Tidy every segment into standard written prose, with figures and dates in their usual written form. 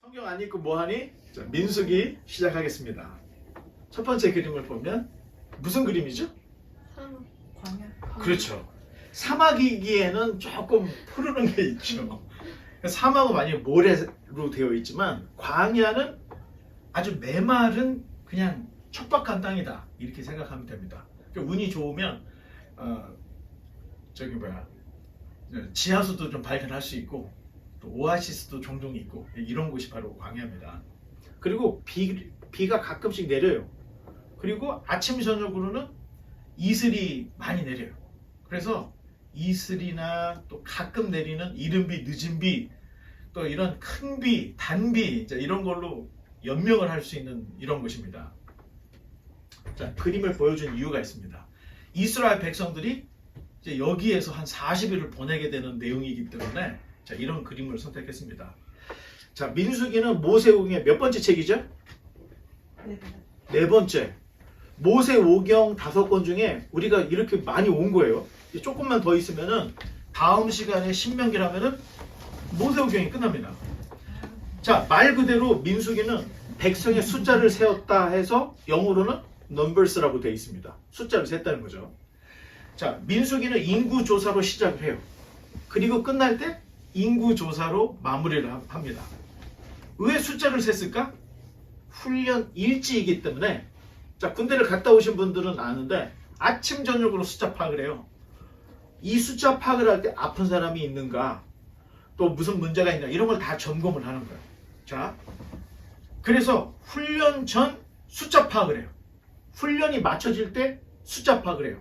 성경 안 읽고 뭐하니? 자, 민수기 시작하겠습니다. 첫 번째 그림을 보면 무슨 그림이죠? 광야. 그렇죠. 사막이기에는 조금 푸르른 게 있죠. 사막은 많이 모래로 되어 있지만 광야는 아주 메마른 그냥 척박한 땅이다 이렇게 생각하면 됩니다. 운이 좋으면 지하수도 좀 발견할 수 있고 또 오아시스도 종종 있고 이런 곳이 바로 광야입니다. 그리고 비가 가끔씩 내려요. 그리고 아침 저녁으로는 이슬이 많이 내려요. 그래서 이슬이나 또 가끔 내리는 이른 비, 늦은 비, 또 이런 큰 비, 단비 이런 걸로 연명을 할 수 있는 이런 곳입니다. 자, 그림을 보여준 이유가 있습니다. 이스라엘 백성들이 이제 여기에서 한 40일을 보내게 되는 내용이기 때문에 자, 이런 그림을 선택했습니다. 자, 민수기는 모세오경의 몇 번째 책이죠? 네 번째. 모세오경 5권 중에 우리가 이렇게 많이 온 거예요. 조금만 더 있으면은 다음 시간에 신명기라면은 모세오경이 끝납니다. 자, 말 그대로 민수기는 백성의 숫자를 세웠다 해서 영어로는 numbers라고 되어 있습니다. 숫자를 셌다는 거죠. 자, 민수기는 인구 조사로 시작을 해요. 그리고 끝날 때 인구 조사로 마무리를 합니다. 왜 숫자를 셌을까? 훈련 일지이기 때문에. 자, 군대를 갔다 오신 분들은 아는데 아침 저녁으로 숫자 파악을 해요. 이 숫자 파악을 할 때 아픈 사람이 있는가, 또 무슨 문제가 있나 이런 걸 다 점검을 하는 거예요. 자, 그래서 훈련 전 숫자 파악을 해요. 훈련이 맞춰질 때 숫자 파악을 해요.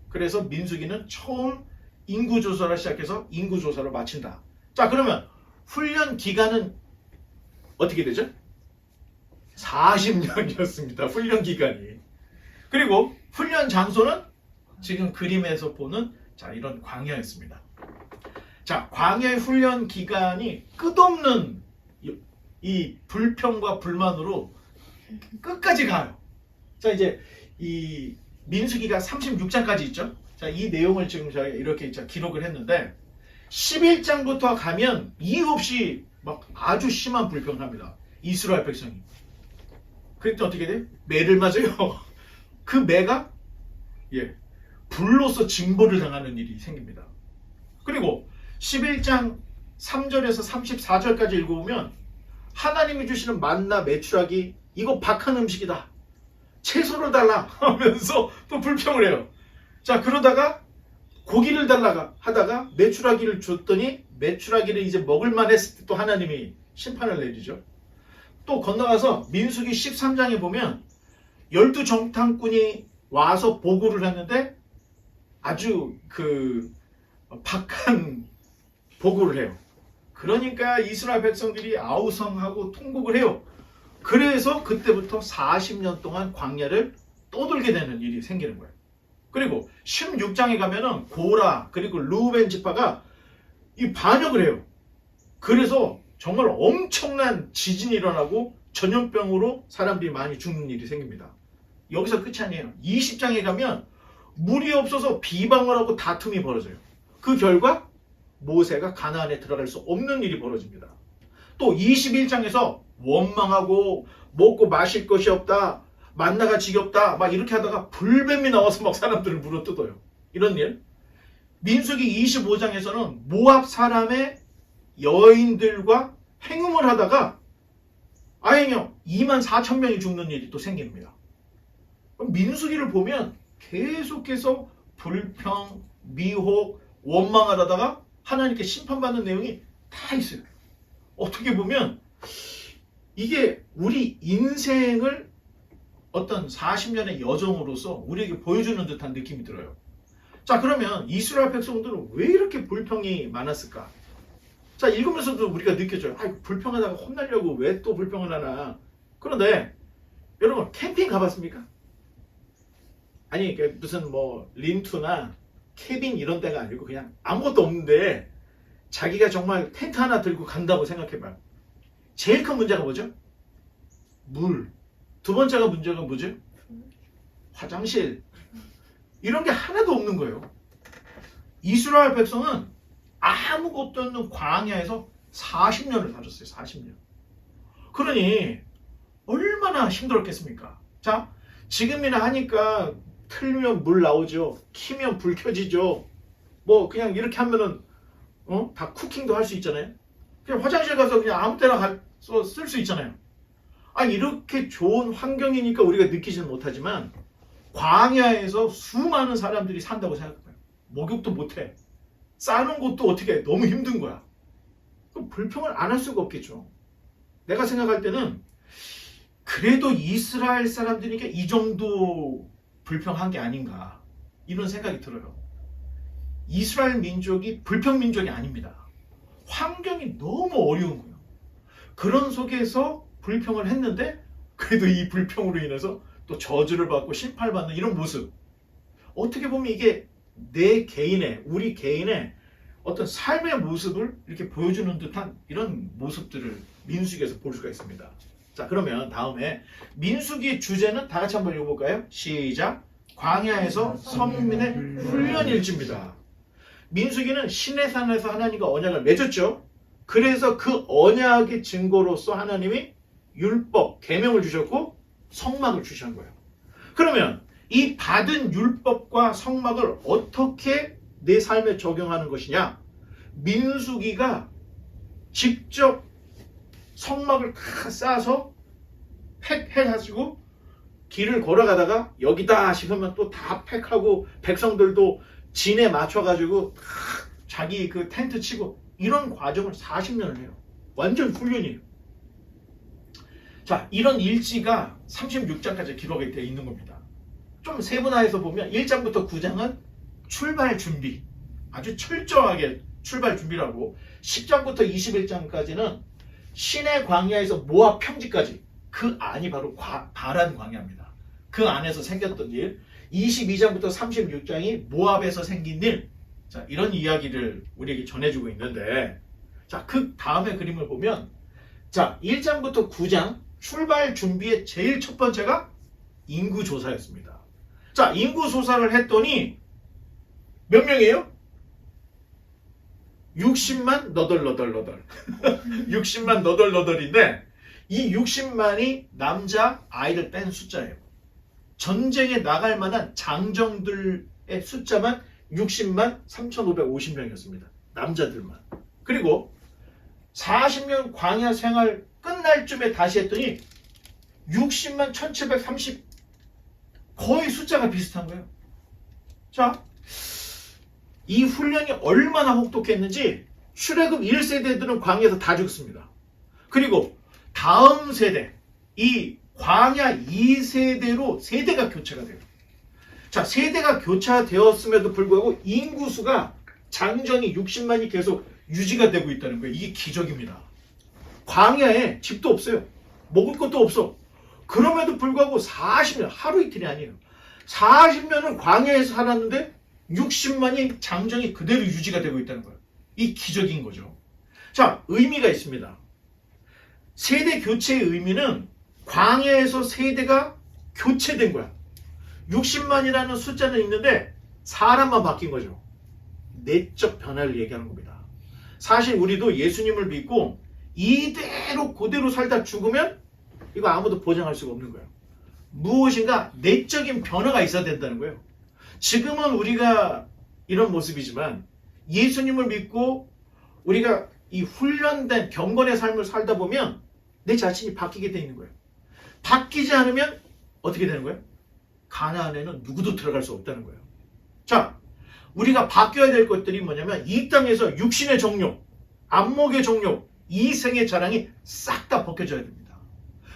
그래서 민수기는 처음 인구조사를 시작해서 인구조사를 마친다. 자, 그러면 훈련 기간은 어떻게 되죠? 40년이었습니다. 훈련 기간이. 그리고 훈련 장소는 지금 그림에서 보는 자, 이런 광야였습니다. 자, 광야의 훈련 기간이 끝없는 이 불평과 불만으로 끝까지 가요. 자, 이제 이 민수기가 36장까지 있죠. 자, 이 내용을 지금 저희가 이렇게 기록을 했는데 11장부터 가면 이유 없이 막 아주 심한 불평을 합니다. 이스라엘 백성이. 그랬더니 어떻게 돼요? 매를 맞아요. 그 매가 불로서 징벌을 당하는 일이 생깁니다. 그리고 11장 3절에서 34절까지 읽어보면 하나님이 주시는 만나 메추라기 이거 박한 음식이다. 채소를 달라 하면서 또 불평을 해요. 자, 그러다가 고기를 달라가 하다가 메추라기를 줬더니 메추라기를 이제 먹을만 했을 때 또 하나님이 심판을 내리죠. 또 건너가서 민수기 13장에 보면 12정탐꾼이 와서 보고를 했는데 아주 박한 보고를 해요. 그러니까 이스라엘 백성들이 아우성하고 통곡을 해요. 그래서 그때부터 40년 동안 광야를 떠돌게 되는 일이 생기는 거예요. 그리고 16장에 가면은 고라 그리고 루벤 지파가 이 반역을 해요. 그래서 정말 엄청난 지진이 일어나고 전염병으로 사람들이 많이 죽는 일이 생깁니다. 여기서 끝이 아니에요. 20장에 가면 물이 없어서 비방을 하고 다툼이 벌어져요. 그 결과 모세가 가나안에 들어갈 수 없는 일이 벌어집니다. 또 21장에서 원망하고 먹고 마실 것이 없다, 만나가 지겹다 막 이렇게 하다가 불뱀이 나와서 막 사람들을 물어뜯어요. 이런 일. 민수기 25장에서는 모압 사람의 여인들과 행음을 하다가 아행형 24,000명이 죽는 일이 또 생깁니다. 민수기를 보면 계속해서 불평, 미혹, 원망을 하다가 하나님께 심판받는 내용이 다 있어요. 어떻게 보면 이게 우리 인생을 어떤 40년의 여정으로서 우리에게 보여주는 듯한 느낌이 들어요. 자, 그러면 이스라엘 백성들은 왜 이렇게 불평이 많았을까? 자, 읽으면서도 우리가 느껴져요. 불평하다가 혼나려고 왜 또 불평을 하나. 그런데 여러분 캠핑 가봤습니까? 아니 무슨 뭐 린투나 캐빈 이런 데가 아니고 그냥 아무것도 없는데 자기가 정말 텐트 하나 들고 간다고 생각해봐요. 제일 큰 문제가 뭐죠? 물. 두 번째가 문제가 뭐죠? 화장실. 이런 게 하나도 없는 거예요. 이스라엘 백성은 아무것도 없는 광야에서 40년을 살았어요. 40년. 그러니 얼마나 힘들었겠습니까? 자, 지금이나 하니까 틀면 물 나오죠. 키면 불 켜지죠. 뭐 그냥 이렇게 하면은 다 쿠킹도 할 수 있잖아요. 그냥 화장실 가서 그냥 아무 때나 가서 쓸 수 있잖아요. 이렇게 좋은 환경이니까 우리가 느끼지는 못하지만 광야에서 수많은 사람들이 산다고 생각해봐요. 목욕도 못해. 싸는 것도 어떻게 해. 너무 힘든 거야. 그럼 불평을 안 할 수가 없겠죠. 내가 생각할 때는 그래도 이스라엘 사람들이니까 이 정도 불평한 게 아닌가 이런 생각이 들어요. 이스라엘 민족이 불평 민족이 아닙니다. 환경이 너무 어려운 거예요. 그런 속에서 불평을 했는데 그래도 이 불평으로 인해서 또 저주를 받고 심판받는 이런 모습. 어떻게 보면 이게 우리 개인의 어떤 삶의 모습을 이렇게 보여주는 듯한 이런 모습들을 민수기에서 볼 수가 있습니다. 자, 그러면 다음에 민수기의 주제는 다 같이 한번 읽어볼까요? 시작! 광야에서 서민의 훈련 일지입니다. 민수기는 시내산에서 하나님과 언약을 맺었죠. 그래서 그 언약의 증거로서 하나님이 율법, 계명을 주셨고 성막을 주신 거예요. 그러면 이 받은 율법과 성막을 어떻게 내 삶에 적용하는 것이냐? 민수기가 직접 성막을 쌓아서 팩해가지고 길을 걸어가다가 여기다 싶으면 또 다 팩하고 백성들도 진에 맞춰가지고 자기 그 텐트 치고 이런 과정을 40년을 해요. 완전 훈련이에요. 자, 이런 일지가 36장까지 기록이 되어 있는 겁니다. 좀 세분화해서 보면 1장부터 9장은 출발 준비, 아주 철저하게 출발 준비라고 10장부터 21장까지는 시내 광야에서 모압 평지까지 그 안이 바로 바란 광야입니다. 그 안에서 생겼던 일 22장부터 36장이 모압에서 생긴 일 자, 이런 이야기를 우리에게 전해주고 있는데 자, 그 다음에 그림을 보면 자, 1장부터 9장 출발 준비의 제일 첫 번째가 인구조사였습니다. 자, 인구조사를 했더니 몇 명이에요? 60만 너덜너덜너덜 60만 너덜너덜인데 이 60만이 남자 아이를 뺀 숫자예요. 전쟁에 나갈 만한 장정들의 숫자만 60만 3,550명이었습니다. 남자들만. 그리고 40년 광야 생활 끝날 쯤에 다시 했더니 60만 1,730 거의 숫자가 비슷한 거예요. 자, 이 훈련이 얼마나 혹독했는지 출애굽 1세대들은 광야에서 다 죽습니다. 그리고 다음 세대, 이 광야 2세대로 세대가 교체가 돼요. 자, 세대가 교차되었음에도 불구하고 인구수가 장정이 60만이 계속 유지가 되고 있다는 거예요. 이게 기적입니다. 광야에 집도 없어요. 먹을 것도 없어. 그럼에도 불구하고 40년, 하루 이틀이 아니에요. 40년은 광야에서 살았는데 60만이 장정이 그대로 유지가 되고 있다는 거예요. 이 기적인 거죠. 자, 의미가 있습니다. 세대 교체의 의미는 광야에서 세대가 교체된 거야. 60만이라는 숫자는 있는데 사람만 바뀐 거죠. 내적 변화를 얘기하는 겁니다. 사실 우리도 예수님을 믿고 이대로 그대로 살다 죽으면 이거 아무도 보장할 수가 없는 거예요. 무엇인가 내적인 변화가 있어야 된다는 거예요. 지금은 우리가 이런 모습이지만 예수님을 믿고 우리가 이 훈련된 경건의 삶을 살다 보면 내 자신이 바뀌게 돼 있는 거예요. 바뀌지 않으면 어떻게 되는 거예요? 가나안에는 누구도 들어갈 수 없다는 거예요. 자, 우리가 바뀌어야 될 것들이 뭐냐면 이 땅에서 육신의 정욕, 안목의 정욕, 이생의 자랑이 싹 다 벗겨져야 됩니다.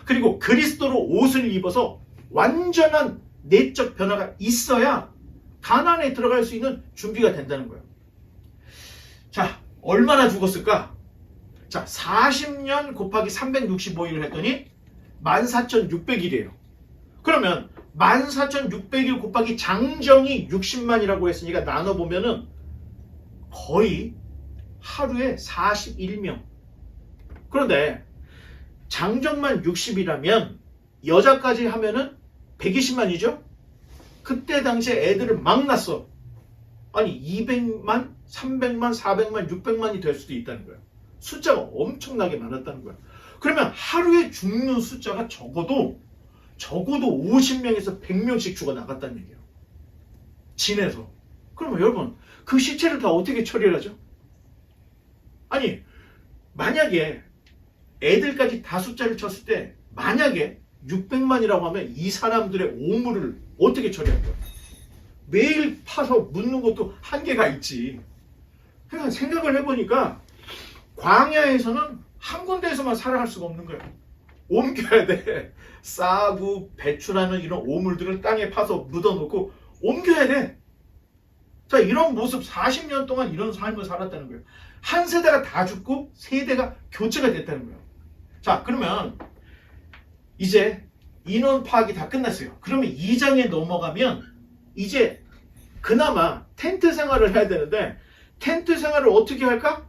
그리고 그리스도로 옷을 입어서 완전한 내적 변화가 있어야 가나안에 들어갈 수 있는 준비가 된다는 거예요. 자, 얼마나 죽었을까? 자, 40년 곱하기 365일을 했더니 14,600일이에요. 그러면 14,600일 곱하기 장정이 60만이라고 했으니까 나눠보면은 거의 하루에 41명. 그런데 장정만 60이라면 여자까지 하면은 120만이죠? 그때 당시에 애들을 막 낳았어. 아니 200만, 300만, 400만, 600만이 될 수도 있다는 거예요. 숫자가 엄청나게 많았다는 거예요. 그러면 하루에 죽는 숫자가 적어도 50명에서 100명씩 죽어 나갔다는 얘기예요. 진에서. 그러면 여러분 그 시체를 다 어떻게 처리를 하죠? 아니 만약에 애들까지 다 숫자를 쳤을 때 만약에 600만이라고 하면 이 사람들의 오물을 어떻게 처리할 거야? 매일 파서 묻는 것도 한계가 있지. 그러니까 생각을 해보니까 광야에서는 한 군데에서만 살아갈 수가 없는 거야. 옮겨야 돼. 쌀고 배추라는 이런 오물들을 땅에 파서 묻어놓고 옮겨야 돼. 자, 이런 모습 40년 동안 이런 삶을 살았다는 거예요. 한 세대가 다 죽고 세대가 교체가 됐다는 거예요. 자, 그러면 이제 인원 파악이 다 끝났어요. 그러면 2장에 넘어가면 이제 그나마 텐트 생활을 해야 되는데 텐트 생활을 어떻게 할까?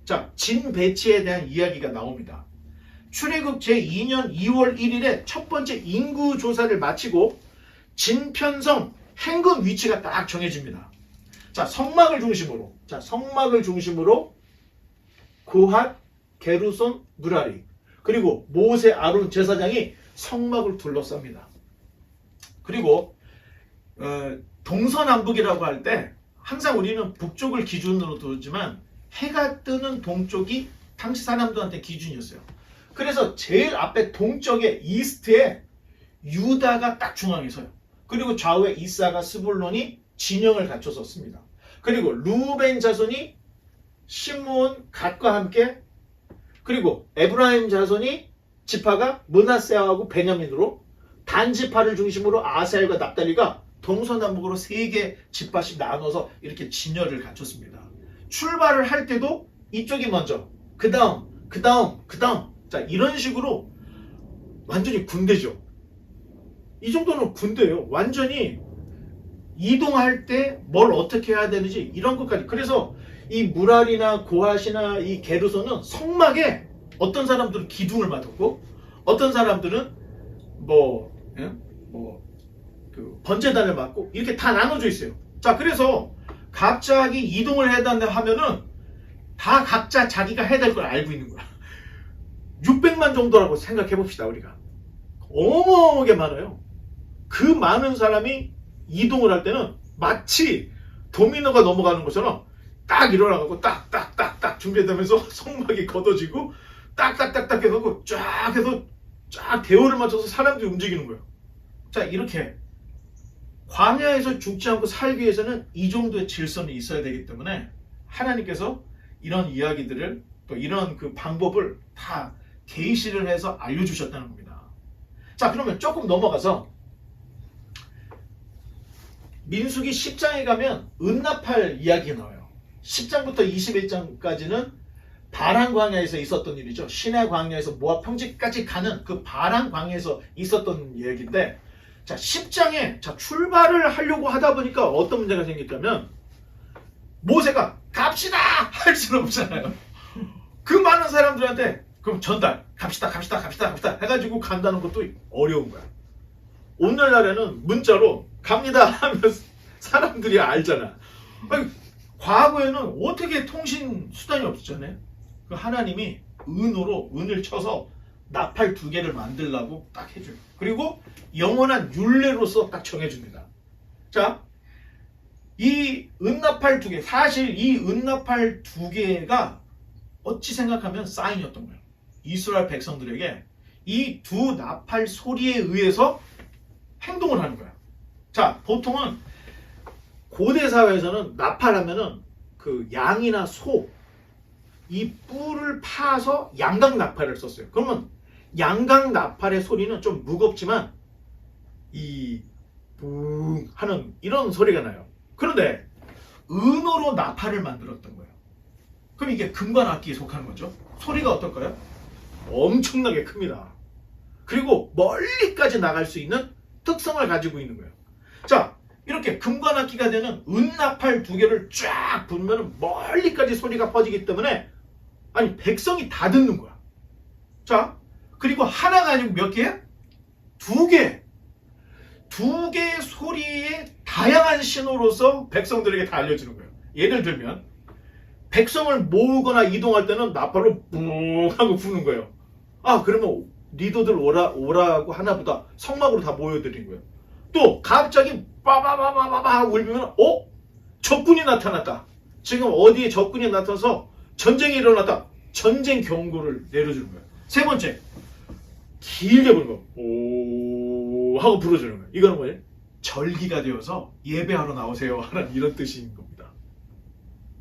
자, 진 배치에 대한 이야기가 나옵니다. 출애굽 제2년 2월 1일에 첫 번째 인구 조사를 마치고 진편성 행군 위치가 딱 정해집니다. 자, 성막을 중심으로 고핫, 게르손, 무라리 그리고 모세, 아론 제사장이 성막을 둘러쌉니다. 그리고 동서남북이라고 할 때 항상 우리는 북쪽을 기준으로 두지만 해가 뜨는 동쪽이 당시 사람들한테 기준이었어요. 그래서 제일 앞에 동쪽에 이스트에 유다가 딱 중앙에 서요. 그리고 좌우에 이사가 스불론이 진영을 갖춰서 씁니다. 그리고 루벤 자손이 시므온 갓과 함께 그리고 에브라임 자손이 지파가 므낫세하고 베냐민으로 단 지파를 중심으로 아셀과 납달리가 동서남북으로 3개 지파씩 나눠서 이렇게 진열을 갖췄습니다. 출발을 할 때도 이쪽이 먼저 그 다음 자 이런 식으로 완전히 군대죠. 이 정도는 군대예요. 완전히 이동할 때 뭘 어떻게 해야 되는지 이런 것까지. 그래서 이 무랄이나 고핫이나 이 게르손은 성막에 어떤 사람들은 기둥을 맡았고 어떤 사람들은 그 번제단을 맡고 이렇게 다 나눠져 있어요. 자, 그래서 갑자기 이동을 해야 된다 하면은 다 각자 자기가 해야 될 걸 알고 있는 거야. 600만 정도라고 생각해 봅시다. 우리가 어마어마하게 많아요. 그 많은 사람이 이동을 할 때는 마치 도미노가 넘어가는 것처럼 딱 일어나고 딱딱딱딱 준비되면서 성막이 걷어지고 딱딱딱딱 해서 쫙 해서 쫙 대오를 맞춰서 사람들이 움직이는 거예요. 자, 이렇게 광야에서 죽지 않고 살기 위해서는 이 정도의 질서는 있어야 되기 때문에 하나님께서 이런 이야기들을 또 이런 그 방법을 다 계시를 해서 알려주셨다는 겁니다. 자, 그러면 조금 넘어가서 민수기 10장에 가면 은나팔 이야기가 나와요. 10장부터 21장까지는 바란 광야에서 있었던 일이죠. 시내 광야에서 모압 평지까지 가는 그 바란 광야에서 있었던 얘기인데, 자 10장에 자 출발을 하려고 하다 보니까 어떤 문제가 생겼다면 모세가 갑시다 할 수는 없잖아요. 그 많은 사람들한테 그럼 전달 갑시다 해가지고 간다는 것도 어려운 거야. 오늘날에는 문자로 갑니다 하면 사람들이 알잖아. 아니, 과거에는 어떻게 통신 수단이 없었잖아요. 그 하나님이 은을 쳐서 나팔 2개를 만들라고 딱 해줘요. 그리고 영원한 율례로서 딱 정해줍니다. 자, 이 은나팔 2개, 사실 이 은나팔 2개가 어찌 생각하면 사인이었던 거예요. 이스라엘 백성들에게 이 두 나팔 소리에 의해서 행동을 하는 거야. 자, 보통은 고대 사회에서는 나팔하면은 그 양이나 소, 이 뿔을 파서 양각 나팔을 썼어요. 그러면 양각 나팔의 소리는 좀 무겁지만 이 붕 하는 이런 소리가 나요. 그런데 은으로 나팔을 만들었던 거예요. 그럼 이게 금관 악기에 속하는 거죠. 소리가 어떨까요? 엄청나게 큽니다. 그리고 멀리까지 나갈 수 있는 특성을 가지고 있는 거예요. 자, 이렇게 금관 악기가 되는 은나팔 2개를 쫙 불면 멀리까지 소리가 퍼지기 때문에 아니 백성이 다 듣는 거야. 자, 그리고 하나가 아니고 몇 개야? 2개. 2개의 소리의 다양한 신호로서 백성들에게 다 알려주는 거예요. 예를 들면 백성을 모으거나 이동할 때는 나팔로 뿡 하고 부는 거예요. 아, 그러면 리더들 오라고 하나보다 성막으로 다 모여드린 거예요. 또 갑자기 빠바바바바바 울면 적군이 나타났다. 지금 어디에 적군이 나타나서 전쟁이 일어났다. 전쟁 경고를 내려주는 거예요. 세 번째, 길게 부르는 거. 오 하고 불어주는 거예요. 이거는 뭐예요? 절기가 되어서 예배하러 나오세요 하는 이런 뜻인 겁니다.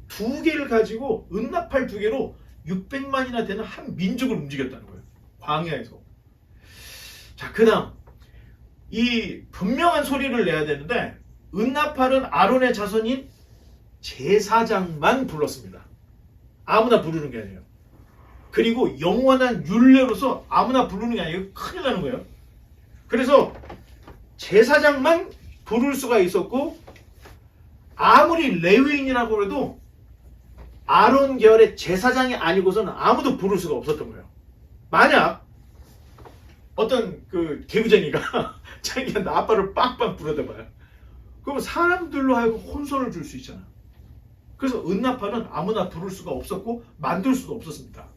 두 개를 가지고 은나팔 두 개로 600만이나 되는 한 민족을 움직였다는 거예요. 광야에서. 자, 그 다음 이 분명한 소리를 내야 되는데 은나팔은 아론의 자손인 제사장만 불렀습니다. 아무나 부르는 게 아니에요. 그리고 영원한 율례로서 아무나 부르는 게 아니에요. 큰일 나는 거예요. 그래서 제사장만 부를 수가 있었고, 아무리 레위인이라고 해도 아론 계열의 제사장이 아니고서는 아무도 부를 수가 없었던 거예요. 만약 어떤 그 개구쟁이가 자기가 아빠를 빵빵 부르대봐요. 그럼 사람들로 하여금 혼선을 줄 수 있잖아. 그래서 은나팔은 아무나 부를 수가 없었고 만들 수도 없었습니다.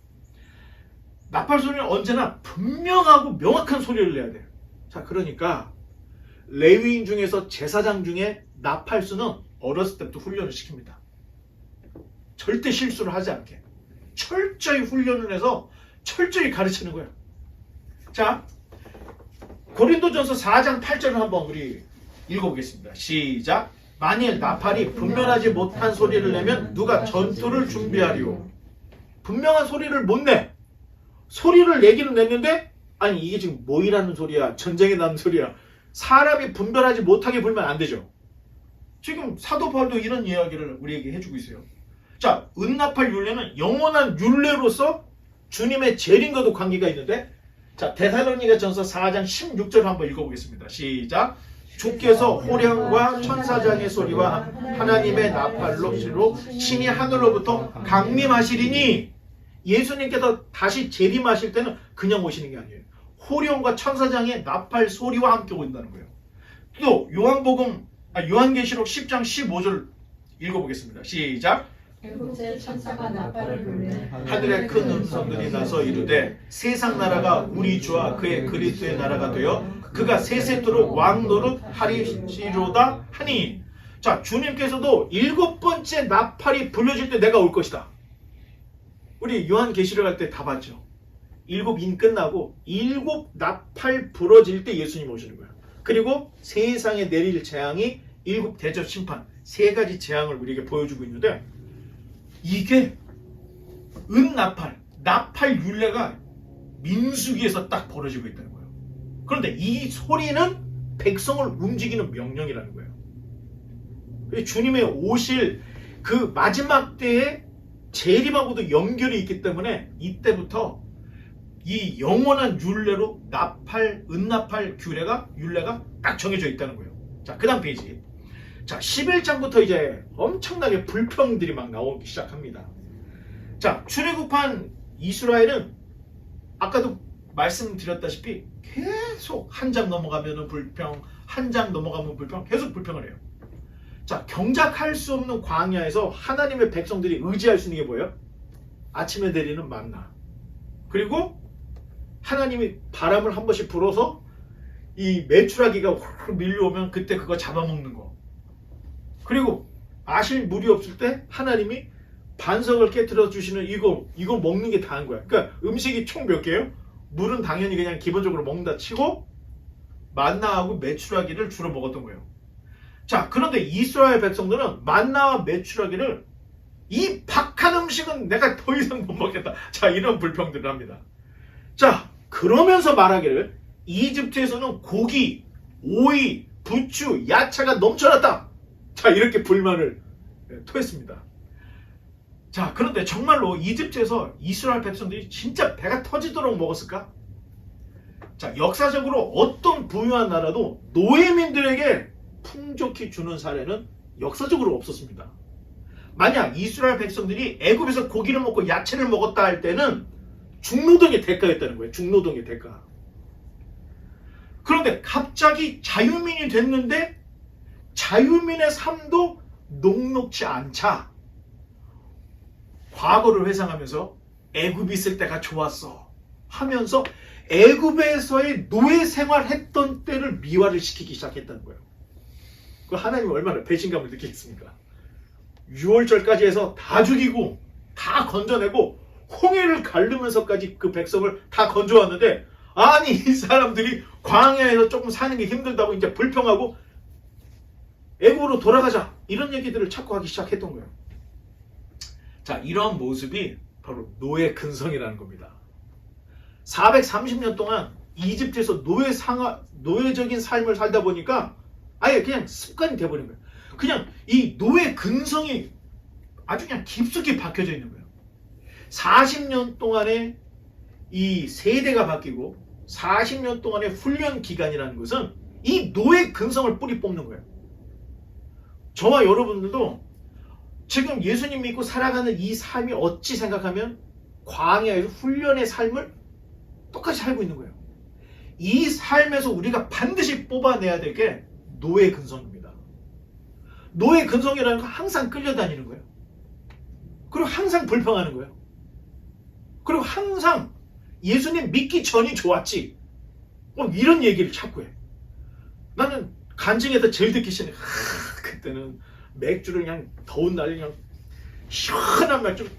나팔 소리는 언제나 분명하고 명확한 소리를 내야 돼요. 자, 그러니까 레위인 중에서 제사장 중에 나팔수는 어렸을 때부터 훈련을 시킵니다. 절대 실수를 하지 않게 철저히 훈련을 해서 철저히 가르치는 거예요. 자, 고린도전서 4장 8절을 한번 우리 읽어보겠습니다. 시작. 만일 나팔이 분별하지 못한 소리를 내면 누가 전투를 준비하리요. 분명한 소리를 못 내. 소리를 내기는 냈는데, 아니 이게 지금 뭐이라는 소리야, 전쟁에 나는 소리야, 사람이 분별하지 못하게 불면 안 되죠. 지금 사도 바울도 이런 이야기를 우리에게 해주고 있어요. 자, 은나팔 율례는 영원한 율례로서 주님의 재림과도 관계가 있는데, 자, 데살로니가전서 4장 16절 한번 읽어보겠습니다. 시작. 주께서 호령과 천사장의 소리와 하나님의 나팔로 친히 하늘로부터 강림하시리니, 예수님께서 다시 재림하실 때는 그냥 오시는 게 아니에요. 호령과 천사장의 나팔 소리와 함께 온다는 거예요. 또 요한계시록 10장 15절 읽어보겠습니다. 시작. 일곱째 천사가 나팔을 불매 하늘에 큰 음성들이 나서 이르되 세상 나라가 우리 주와 그의 그리스도의 나라가 되어 그가 세세토록 왕노릇 하리시로다 하니. 자, 주님께서도 7번째 나팔이 불려질 때 내가 올 것이다. 우리 요한계시록 할 때 다 봤죠. 7인 끝나고 7 나팔 부러질 때 예수님 오시는 거예요. 그리고 세상에 내릴 재앙이 7 대접 심판, 3가지 재앙을 우리에게 보여주고 있는데, 이게 은나팔, 나팔 율례가 민수기에서 딱 벌어지고 있다는 거예요. 그런데 이 소리는 백성을 움직이는 명령이라는 거예요. 주님의 오실 그 마지막 때에 재림하고도 연결이 있기 때문에 이때부터 이 영원한 율례로 나팔, 은나팔 율례가 딱 정해져 있다는 거예요. 자, 그 다음 페이지. 자, 11장부터 이제 엄청나게 불평들이 막 나오기 시작합니다. 자, 출애굽한 이스라엘은 아까도 말씀드렸다시피 계속 한 장 넘어가면 불평, 한 장 넘어가면 불평, 계속 불평을 해요. 자, 경작할 수 없는 광야에서 하나님의 백성들이 의지할 수 있는 게 뭐예요? 아침에 내리는 만나. 그리고 하나님이 바람을 한 번씩 불어서 이 메추라기가 확 밀려오면 그때 그거 잡아먹는 거. 그리고 마실 물이 없을 때 하나님이 반석을 깨트려 주시는 이거 먹는 게 다인 거야. 그러니까 음식이 총 몇 개예요? 물은 당연히 그냥 기본적으로 먹는다 치고 만나하고 메추라기를 주로 먹었던 거예요. 자, 그런데 이스라엘 백성들은 만나와 메추라기를, 이 박한 음식은 내가 더 이상 못 먹겠다. 자, 이런 불평들을 합니다. 자, 그러면서 말하기를 이집트에서는 고기, 오이, 부추, 야채가 넘쳐났다. 자, 이렇게 불만을 토했습니다. 자, 그런데 정말로 이집트에서 이스라엘 백성들이 진짜 배가 터지도록 먹었을까? 자, 역사적으로 어떤 부유한 나라도 노예민들에게 풍족히 주는 사례는 역사적으로 없었습니다. 만약 이스라엘 백성들이 애굽에서 고기를 먹고 야채를 먹었다 할 때는 중노동의 대가였다는 거예요. 중노동의 대가. 그런데 갑자기 자유민이 됐는데 자유민의 삶도 녹록지 않자 과거를 회상하면서 애굽이 있을 때가 좋았어. 하면서 애굽에서의 노예 생활했던 때를 미화를 시키기 시작했다는 거예요. 그 하나님 얼마나 배신감을 느끼겠습니까? 6월절까지 해서 다 죽이고 다 건져내고 홍해를 가르면서까지 그 백성을 다 건져왔는데, 아니 이 사람들이 광야에서 조금 사는 게 힘들다고 이제 불평하고 애굽으로 돌아가자 이런 얘기들을 자꾸 하기 시작했던 거예요. 자, 이런 모습이 바로 노예 근성이라는 겁니다. 430년 동안 이집트에서 노예적인 삶을 살다 보니까 아예 그냥 습관이 돼버린 거예요. 그냥 이 노예 근성이 아주 그냥 깊숙이 박혀져 있는 거예요. 40년 동안의 이 세대가 바뀌고 40년 동안의 훈련 기간이라는 것은 이 노예 근성을 뿌리 뽑는 거예요. 저와 여러분들도 지금 예수님 믿고 살아가는 이 삶이 어찌 생각하면 광야에서 훈련의 삶을 똑같이 살고 있는 거예요. 이 삶에서 우리가 반드시 뽑아내야 될 게 노예 근성입니다. 노예 근성이라는 건 항상 끌려다니는 거예요. 그리고 항상 불평하는 거예요. 그리고 항상 예수님 믿기 전이 좋았지. 이런 얘기를 자꾸 해. 나는 간증에서 제일 듣기 싫은 그때는 맥주를 그냥 더운 날에 그냥 시원한 맥주를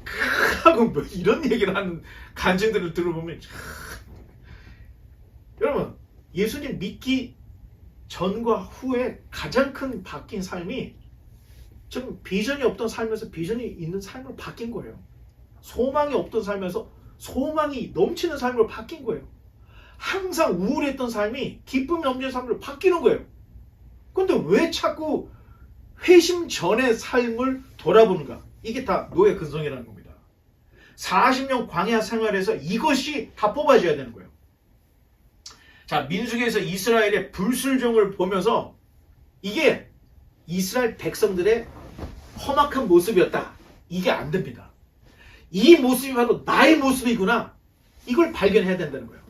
하고 뭐 이런 얘기를 하는 간증들을 들어보면 여러분, 예수님 믿기 전과 후에 가장 큰 바뀐 삶이 좀 비전이 없던 삶에서 비전이 있는 삶으로 바뀐 거예요. 소망이 없던 삶에서 소망이 넘치는 삶으로 바뀐 거예요. 항상 우울했던 삶이 기쁨이 넘치는 삶으로 바뀌는 거예요. 그런데 왜 자꾸 회심 전의 삶을 돌아보는가? 이게 다 노예 근성이라는 겁니다. 40년 광야 생활에서 이것이 다 뽑아져야 되는 거예요. 자, 민수기에서 이스라엘의 불순종을 보면서 이게 이스라엘 백성들의 험악한 모습이었다. 이게 안 됩니다. 이 모습이 바로 나의 모습이구나. 이걸 발견해야 된다는 거예요.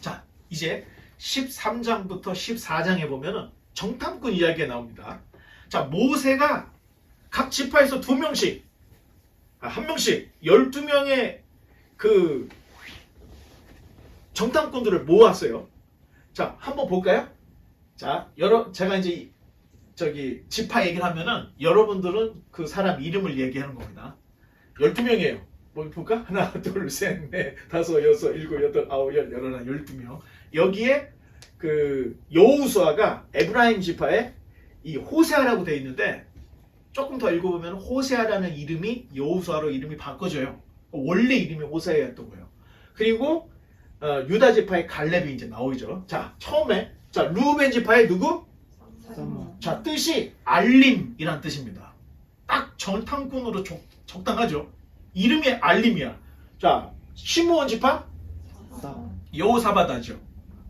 자, 이제 13장부터 14장에 보면은 정탐꾼 이야기가 나옵니다. 자, 모세가 각 지파에서 2명씩, 한 명씩 12명의 그 정탐꾼들을 모았어요. 자, 한번 볼까요? 자, 제가 이제 지파 얘기를 하면은 여러분들은 그 사람 이름을 얘기하는 겁니다. 12명이에요. 뭐 볼까? 하나, 둘, 셋, 넷, 다섯, 여섯, 일곱, 여덟, 아홉, 열, 열하나, 12명. 여기에 그 여호수아가 에브라임 지파에 이 호세아라고 되어 있는데, 조금 더 읽어보면 호세아라는 이름이 여호수아로 이름이 바꿔져요. 원래 이름이 호세아였던 거예요. 그리고 유다 지파의 갈렙이 이제 나오죠. 자, 처음에 루벤 지파의 누구? 자, 뜻이 알림이란 뜻입니다. 딱 정탐꾼으로 적당하죠. 이름이 알림이야. 자, 시므온 지파? 여호사밧하죠.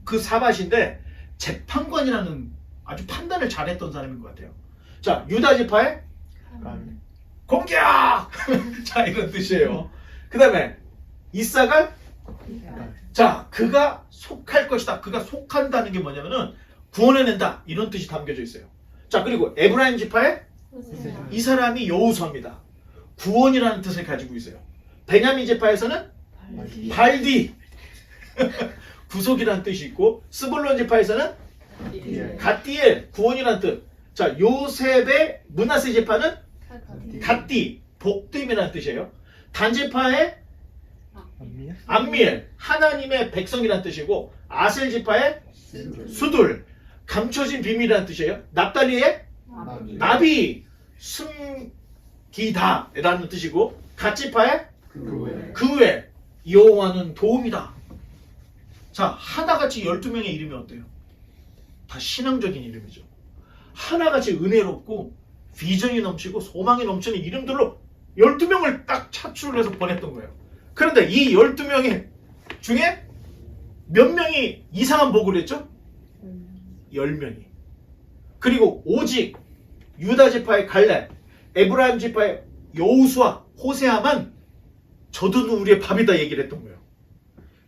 그 사밧인데 재판관이라는 아주 판단을 잘했던 사람인 것 같아요. 자, 유다 지파의 공격! 자, 이런 뜻이에요. 그 다음에 이사갈? 자, 그가 속할 것이다. 그가 속한다는 게 뭐냐면은 구원해낸다. 이런 뜻이 담겨져 있어요. 자, 그리고 에브라임 지파의 이 사람이 여호수아입니다. 구원이라는 뜻을 가지고 있어요. 베냐민 지파에서는 발디 구속이라는 뜻이 있고, 스불론 지파에서는 갓디엘 구원이라는 뜻. 자, 요셉의 므낫세 지파는 갓디 복됨이라는 뜻이에요. 단 지파의 암미엘 하나님의 백성이라는 뜻이고, 아셀 지파의 수둘 감춰진 비밀이라는 뜻이에요. 납달리의 나비 숨기다라는 뜻이고, 갓지파의 그 외 여호와는 도움이다. 자, 하나같이 12명의 이름이 어때요? 다 신앙적인 이름이죠. 하나같이 은혜롭고 비전이 넘치고 소망이 넘치는 이름들로 12명을 딱 차출을 해서 보냈던 거예요. 그런데 이 12명의 중에 몇 명이 이상한 복을 했죠? 10명이. 그리고 오직 유다 지파의 갈렙, 에브라임 지파의 여호수아, 호세아만 저도 우리의 밥이다 얘기를 했던 거예요.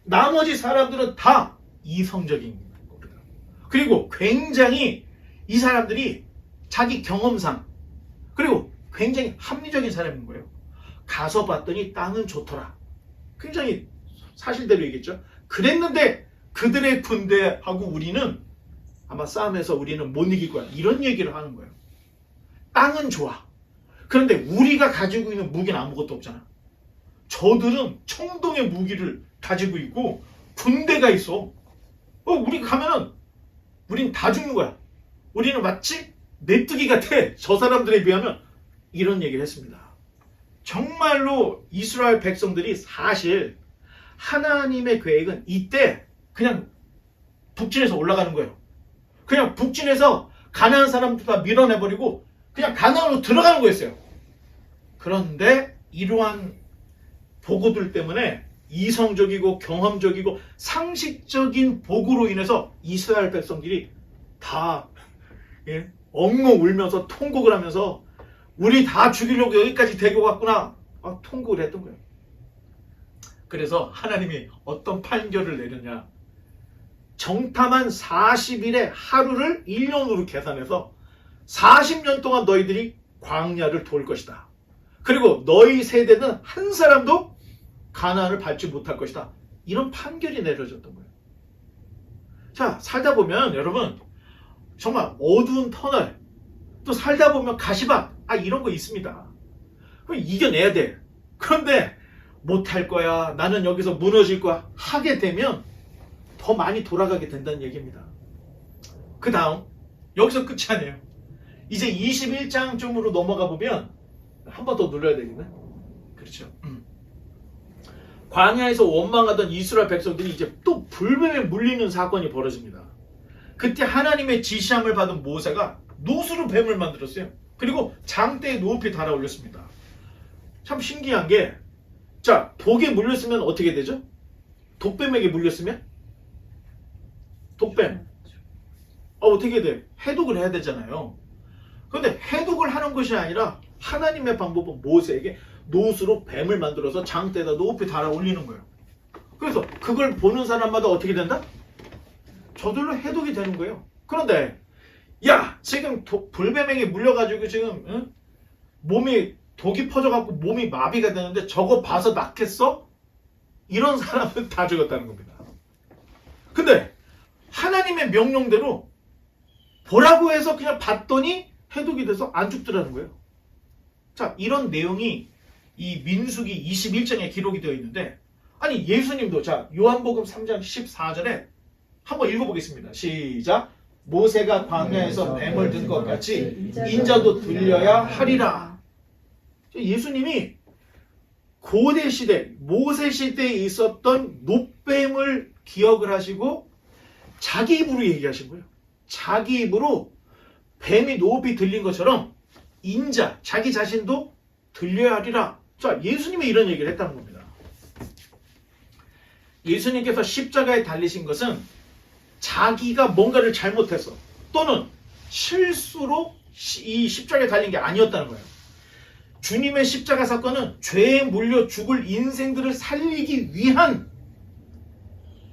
나머지 사람들은 다 이성적인 겁니다. 그리고 굉장히 이 사람들이 자기 경험상, 그리고 굉장히 합리적인 사람인 거예요. 가서 봤더니 땅은 좋더라. 굉장히 사실대로 얘기했죠. 그랬는데 그들의 군대하고 우리는 아마 싸움에서 우리는 못 이길 거야. 이런 얘기를 하는 거예요. 땅은 좋아. 그런데 우리가 가지고 있는 무기는 아무것도 없잖아. 저들은 청동의 무기를 가지고 있고 군대가 있어. 우리 가면은 우린 다 죽는 거야. 우리는 마치 메뚜기 같아. 저 사람들에 비하면. 이런 얘기를 했습니다. 정말로 이스라엘 백성들이 사실 하나님의 계획은 이때 그냥 북진해서 올라가는 거예요. 그냥 북진해서 가나안 사람들 다 밀어내버리고 그냥 가나안으로 들어가는 거였어요. 그런데 이러한 보고들 때문에 이성적이고 경험적이고 상식적인 보고로 인해서 이스라엘 백성들이 다 엉엉 울면서 통곡을 하면서 우리 다 죽이려고 여기까지 데리고 갔구나. 통곡을 했던 거예요. 그래서 하나님이 어떤 판결을 내렸냐. 정탐한 40일의 하루를 1년으로 계산해서 40년 동안 너희들이 광야를 돌 것이다. 그리고 너희 세대는 한 사람도 가나안을 밟지 못할 것이다. 이런 판결이 내려졌던 거예요. 자, 살다 보면 여러분 정말 어두운 터널, 또 살다 보면 가시밭, 이런 거 있습니다. 그럼 이겨내야 돼. 그런데 못할 거야. 나는 여기서 무너질 거야. 하게 되면 더 많이 돌아가게 된다는 얘기입니다. 그 다음 여기서 끝이 아니에요. 이제 21장쯤으로 넘어가 보면 한 번 더 눌러야 되겠네. 그렇죠. 광야에서 원망하던 이스라엘 백성들이 이제 또 불뱀에 물리는 사건이 벌어집니다. 그때 하나님의 지시함을 받은 모세가 노수로 뱀을 만들었어요. 그리고 장대에 높이 달아 올렸습니다. 참 신기한 게, 자, 독에 물렸으면 어떻게 되죠? 독뱀에게 물렸으면? 독뱀. 어떻게 돼? 해독을 해야 되잖아요. 그런데 해독을 하는 것이 아니라 하나님의 방법은 모세에게 노수로 뱀을 만들어서 장대에다 높이 달아 올리는 거예요. 그래서 그걸 보는 사람마다 어떻게 된다? 저절로 해독이 되는 거예요. 그런데 야, 지금 불뱀에게 물려가지고 지금 몸이 독이 퍼져갖고 몸이 마비가 되는데 저거 봐서 낫겠어? 이런 사람은 다 죽었다는 겁니다. 근데 하나님의 명령대로 보라고 해서 그냥 봤더니 해독이 돼서 안 죽더라는 거예요. 자, 이런 내용이 이 민수기 21장에 기록이 되어 있는데, 아니 예수님도, 자, 요한복음 3장 14절에 한번 읽어보겠습니다. 시작. 모세가 광야에서 뱀을 든 것 같이 인자도 들려야 하리라. 예수님이 고대 시대, 모세 시대에 있었던 놋뱀을 기억을 하시고 자기 입으로 얘기하신 거예요. 자기 입으로 뱀이 높이 들린 것처럼 인자, 자기 자신도 들려야 하리라. 자, 예수님이 이런 얘기를 했다는 겁니다. 예수님께서 십자가에 달리신 것은 자기가 뭔가를 잘못해서 또는 실수로 이 십자가에 달린 게 아니었다는 거예요. 주님의 십자가 사건은 죄에 물려 죽을 인생들을 살리기 위한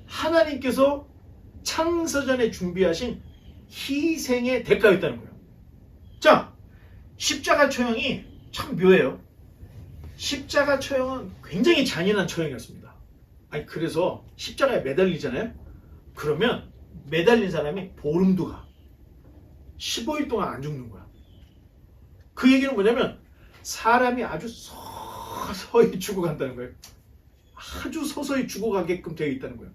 하나님께서 창세전에 준비하신 희생의 대가였다는 거예요. 자, 십자가 처형이 참 묘해요. 십자가 처형은 굉장히 잔인한 처형이었습니다. 그래서 십자가에 매달리잖아요. 그러면 매달린 사람이 보름도 가. 15일 동안 안 죽는 거야. 그 얘기는 뭐냐면 사람이 아주 서서히 죽어간다는 거예요. 아주 서서히 죽어가게끔 되어 있다는 거예요.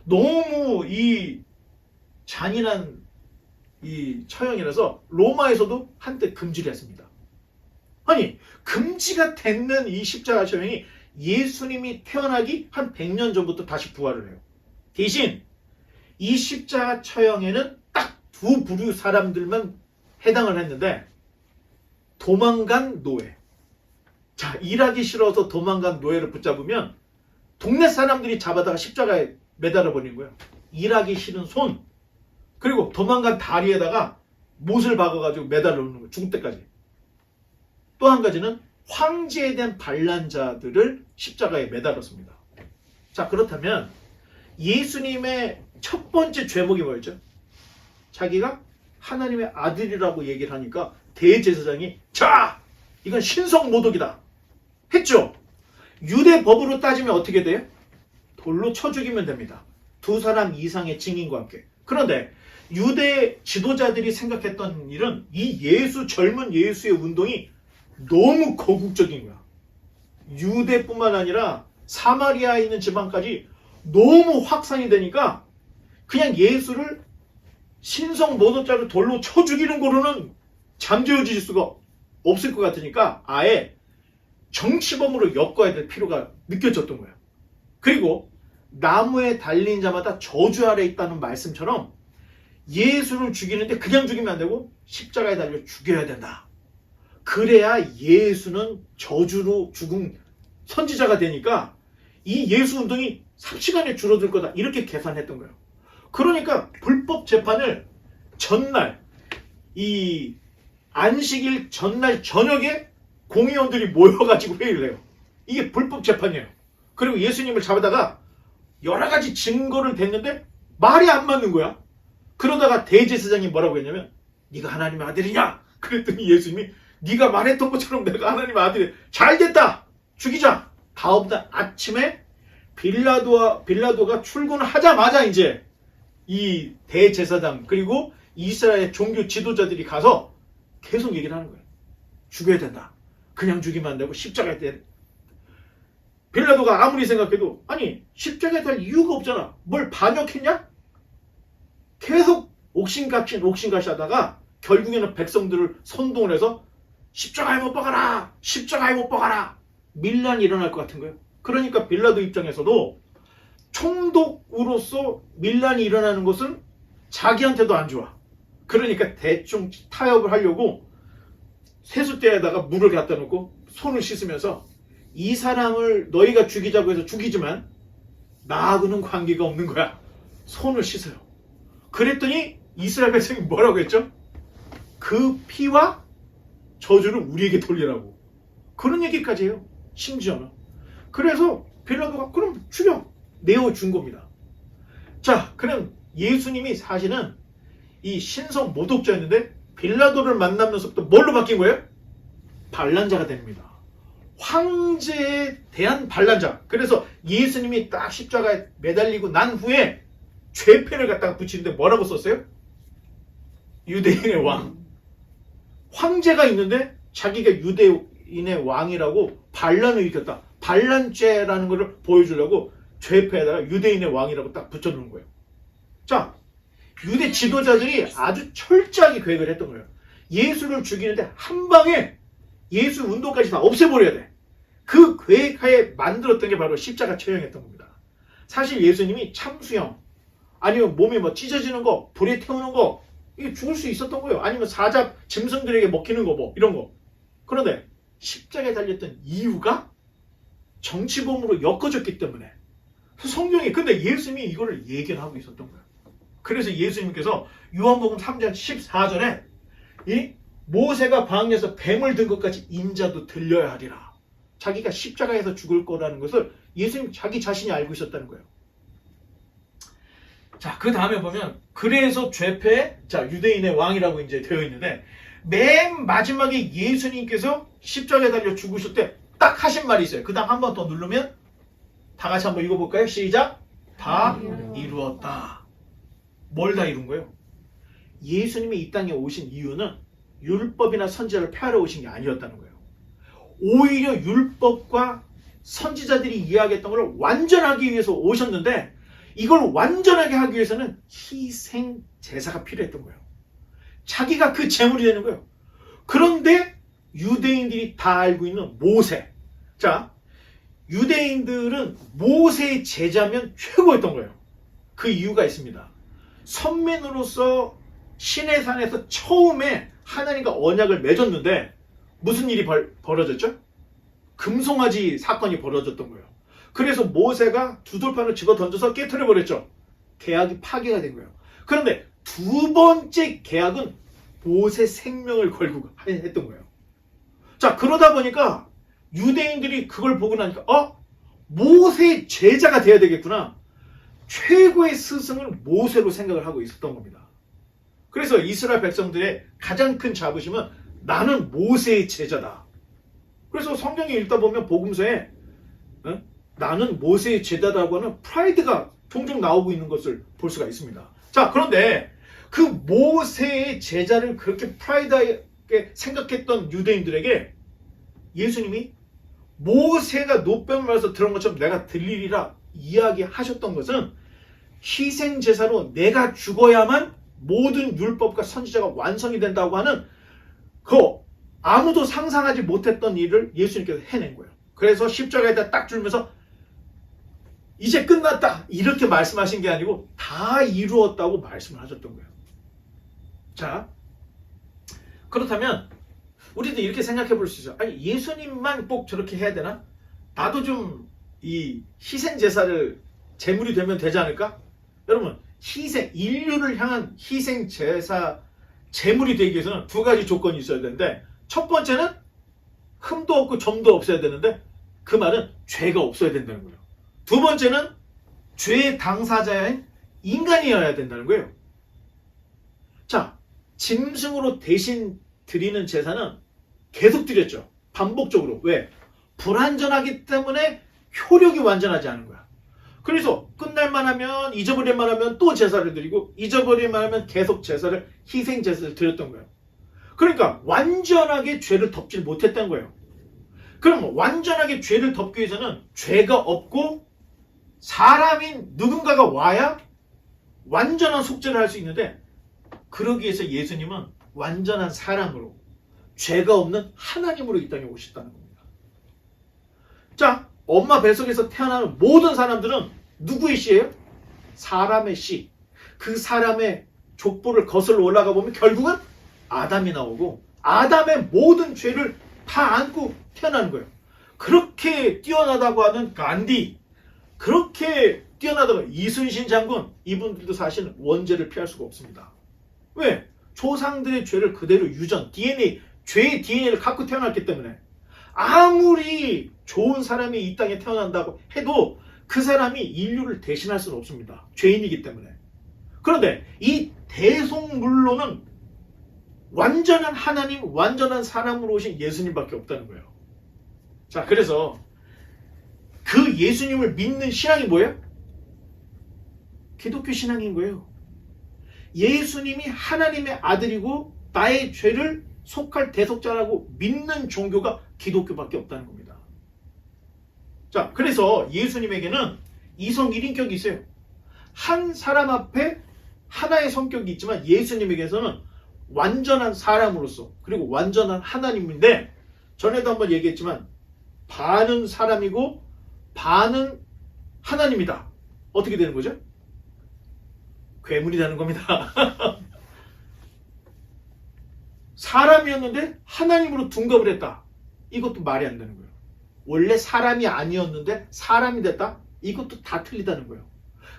너무 이 잔인한 이 처형이라서 로마에서도 한때 금지를 했습니다. 아니, 금지가 됐는 이 십자가 처형이 예수님이 태어나기 한 100년 전부터 다시 부활을 해요. 대신 이 십자가 처형에는 딱 두 부류 사람들만 해당을 했는데, 도망간 노예. 자, 일하기 싫어서 도망간 노예를 붙잡으면 동네 사람들이 잡아다가 십자가에 매달아 버린 거예요. 일하기 싫은 손, 그리고 도망간 다리에다가 못을 박아가지고 매달아 놓는 거예요. 죽을 때까지. 또 한 가지는 황제에 대한 반란자들을 십자가에 매달았습니다. 자, 그렇다면 예수님의 첫 번째 죄목이 뭐였죠? 자기가 하나님의 아들이라고 얘기를 하니까 대제사장이 자, 이건 신성모독이다 했죠. 유대 법으로 따지면 어떻게 돼요? 돌로 쳐 죽이면 됩니다. 두 사람 이상의 증인과 함께. 그런데 유대 지도자들이 생각했던 일은 이 젊은 예수의 운동이 너무 거국적인 거야. 유대뿐만 아니라 사마리아에 있는 지방까지 너무 확산이 되니까 그냥 예수를 신성 모독자를 돌로 쳐 죽이는 거로는 잠재워질 수가 없을 것 같으니까 아예 정치범으로 엮어야 될 필요가 느껴졌던 거예요. 그리고 나무에 달린 자마다 저주 아래 있다는 말씀처럼 예수를 죽이는데 그냥 죽이면 안 되고 십자가에 달려 죽여야 된다. 그래야 예수는 저주로 죽은 선지자가 되니까 이 예수 운동이 3시간에 줄어들 거다. 이렇게 계산했던 거예요. 그러니까 불법 재판을 전날, 이 안식일 전날 저녁에 공의원들이 모여가지고 회의를 해요. 이게 불법 재판이에요. 그리고 예수님을 잡아다가 여러 가지 증거를 댔는데 말이 안 맞는 거야. 그러다가 대제사장이 뭐라고 했냐면 네가 하나님의 아들이냐? 그랬더니 예수님이 네가 말했던 것처럼 내가 하나님의 아들이야. 잘됐다. 죽이자. 다음날 아침에 빌라도가 출근하자마자 이제 이 대제사장 그리고 이스라엘 종교 지도자들이 가서 계속 얘기를 하는 거예요. 죽여야 된다. 그냥 죽이면 안 되고 십자가에 대. 빌라도가 아무리 생각해도 아니 십자가에 달 이유가 없잖아. 뭘 반역했냐? 계속 옥신각신 하다가 결국에는 백성들을 선동을 해서 십자가에 못 박아라. 십자가에 못 박아라. 밀란이 일어날 것 같은 거예요. 그러니까 빌라도 입장에서도 총독으로서 밀란이 일어나는 것은 자기한테도 안 좋아. 그러니까 대충 타협을 하려고 세숫대에다가 물을 갖다 놓고 손을 씻으면서 이 사람을 너희가 죽이자고 해서 죽이지만 나하고는 관계가 없는 거야. 손을 씻어요. 그랬더니 이스라엘 백성이 뭐라고 했죠? 그 피와 저주를 우리에게 돌리라고. 그런 얘기까지 해요. 심지어는. 그래서 빌라도가 그럼 죽여. 내어준 겁니다. 자, 그럼 예수님이 사실은 이 신성 모독자였는데 빌라도를 만나면서부터 뭘로 바뀐 거예요? 반란자가 됩니다. 황제에 대한 반란자. 그래서 예수님이 딱 십자가에 매달리고 난 후에 죄패를 갖다가 붙이는데 뭐라고 썼어요? 유대인의 왕. 황제가 있는데 자기가 유대인의 왕이라고 반란을 일으켰다. 반란죄라는 것을 보여주려고 죄패에다가 유대인의 왕이라고 딱 붙여놓은 거예요. 자, 유대 지도자들이 아주 철저하게 계획을 했던 거예요. 예수를 죽이는데 한 방에 예수 운동까지 다 없애버려야 돼. 그 계획하에 만들었던 게 바로 십자가 처형했던 겁니다. 사실 예수님이 참수형 아니면 몸이 뭐 찢어지는 거, 불에 태우는 거 이게 죽을 수 있었던 거예요. 아니면 사자 짐승들에게 먹히는 거 뭐 이런 거. 그런데 십자가에 달렸던 이유가 정치범으로 엮어졌기 때문에 성경이 근데 예수님이 이거를 예견하고 있었던 거예요. 그래서 예수님께서 요한복음 3장 14절에 이 모세가 광야에서 뱀을 든 것까지 인자도 들려야 하리라. 자기가 십자가에서 죽을 거라는 것을 예수님 자기 자신이 알고 있었다는 거예요. 자, 그 다음에 보면 그래서 죄패 자 유대인의 왕이라고 이제 되어 있는데 맨 마지막에 예수님께서 십자가에 달려 죽으실 때 딱 하신 말이 있어요. 그 다음 한 번 더 누르면 다 같이 한번 읽어볼까요? 시작. 다 이루었다. 뭘 다 이룬 거예요? 예수님이 이 땅에 오신 이유는 율법이나 선지자를 폐하러 오신 게 아니었다는 거예요. 오히려 율법과 선지자들이 이야기했던 걸 완전하기 위해서 오셨는데 이걸 완전하게 하기 위해서는 희생 제사가 필요했던 거예요. 자기가 그 제물이 되는 거예요. 그런데 유대인들이 다 알고 있는 모세. 자, 유대인들은 모세의 제자면 최고였던 거예요. 그 이유가 있습니다. 선민으로서 시내산에서 처음에 하나님과 언약을 맺었는데 무슨 일이 벌어졌죠? 금송아지 사건이 벌어졌던 거예요. 그래서 모세가 두 돌판을 집어 던져서 깨트려 버렸죠. 계약이 파괴가 된 거예요. 그런데 두 번째 계약은 모세 생명을 걸고 했던 거예요. 자, 그러다 보니까 유대인들이 그걸 보고 나니까 모세의 제자가 돼야 되겠구나. 최고의 스승을 모세로 생각을 하고 있었던 겁니다. 그래서 이스라엘 백성들의 가장 큰 자부심은 나는 모세의 제자다. 그래서 성경에 읽다 보면 복음서에 나는 모세의 제자라고 하는 프라이드가 종종 나오고 있는 것을 볼 수가 있습니다. 자, 그런데 그 모세의 제자를 그렇게 프라이드하게 생각했던 유대인들에게 예수님이 모세가 노뱀을 말해서 들은 것처럼 내가 들리리라 이야기하셨던 것은 희생제사로 내가 죽어야만 모든 율법과 선지자가 완성이 된다고 하는 그 아무도 상상하지 못했던 일을 예수님께서 해낸 거예요. 그래서 십자가에다 딱 줄면서 이제 끝났다 이렇게 말씀하신 게 아니고 다 이루었다고 말씀을 하셨던 거예요. 자, 그렇다면 우리도 이렇게 생각해 볼 수 있어요. 아니, 예수님만 꼭 저렇게 해야 되나? 나도 좀 이 희생 제사를 제물이 되면 되지 않을까? 여러분, 인류를 향한 희생 제사 제물이 되기 위해서는 두 가지 조건이 있어야 되는데, 첫 번째는 흠도 없고 점도 없어야 되는데, 그 말은 죄가 없어야 된다는 거예요. 두 번째는 죄의 당사자인 인간이어야 된다는 거예요. 자, 짐승으로 대신 드리는 제사는 계속 드렸죠. 반복적으로. 왜? 불완전하기 때문에 효력이 완전하지 않은 거야. 그래서 끝날만 하면, 잊어버릴만 하면 또 제사를 드리고, 잊어버릴만 하면 계속 제사를, 희생 제사를 드렸던 거예요. 그러니까 완전하게 죄를 덮질 못했던 거예요. 그럼 완전하게 죄를 덮기 위해서는 죄가 없고 사람인 누군가가 와야 완전한 속죄를 할 수 있는데, 그러기 위해서 예수님은 완전한 사람으로, 죄가 없는 하나님으로 이 땅에 오셨다는 겁니다. 자, 엄마 뱃속에서 태어나는 모든 사람들은 누구의 씨예요? 사람의 씨. 그 사람의 족보를 거슬러 올라가 보면 결국은 아담이 나오고, 아담의 모든 죄를 다 안고 태어나는 거예요. 그렇게 뛰어나다고 하는 간디, 그렇게 뛰어나다고 이순신 장군, 이분들도 사실 원죄를 피할 수가 없습니다. 왜? 조상들의 죄를 그대로 유전, DNA, 죄의 DNA를 갖고 태어났기 때문에 아무리 좋은 사람이 이 땅에 태어난다고 해도 그 사람이 인류를 대신할 수는 없습니다. 죄인이기 때문에. 그런데 이 대속물로는 완전한 하나님, 완전한 사람으로 오신 예수님밖에 없다는 거예요. 자, 그래서 그 예수님을 믿는 신앙이 뭐예요? 기독교 신앙인 거예요. 예수님이 하나님의 아들이고 나의 죄를 속할 대속자라고 믿는 종교가 기독교밖에 없다는 겁니다. 자, 그래서 예수님에게는 이성 1인격이 있어요. 한 사람 앞에 하나의 성격이 있지만 예수님에게서는 완전한 사람으로서, 그리고 완전한 하나님인데, 전에도 한번 얘기했지만 반은 사람이고 반은 하나님이다. 어떻게 되는 거죠? 괴물이 되는 겁니다. 사람이었는데 하나님으로 둔갑을 했다. 이것도 말이 안 되는 거예요. 원래 사람이 아니었는데 사람이 됐다. 이것도 다 틀리다는 거예요.